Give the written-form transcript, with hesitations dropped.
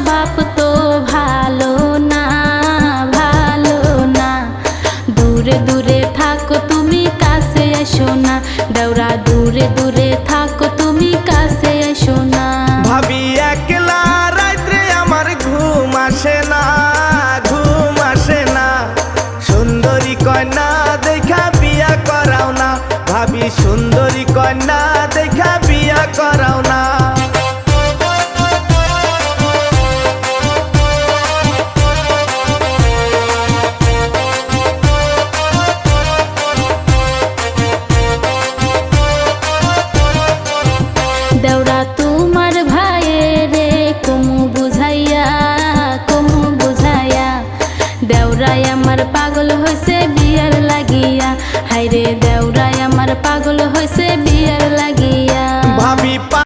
বাপ তো ভালো না, ভালো না। দূরে দূরে থাকো তুমি, কাছে এসো না। দেওরা দূরে দূরে থাকো তুমি, কাছে এসো না। ভাবি একলা রাত্রে আমার ঘুম আসে না, ঘুম আসে না। সুন্দরী কন্যা দেখা বিয়া করাও না, ভাবি সুন্দরী কন্যা দেখা বিয়া করাও না। দেওরা তোমার ভাইয়েরে কমু বুঝাইয়া, কমু বুঝাইয়া। দেওরাই আমার পাগল হইছে বিয়ার লাগিয়া, হাইরে দেওরাই আমার পাগল হইছে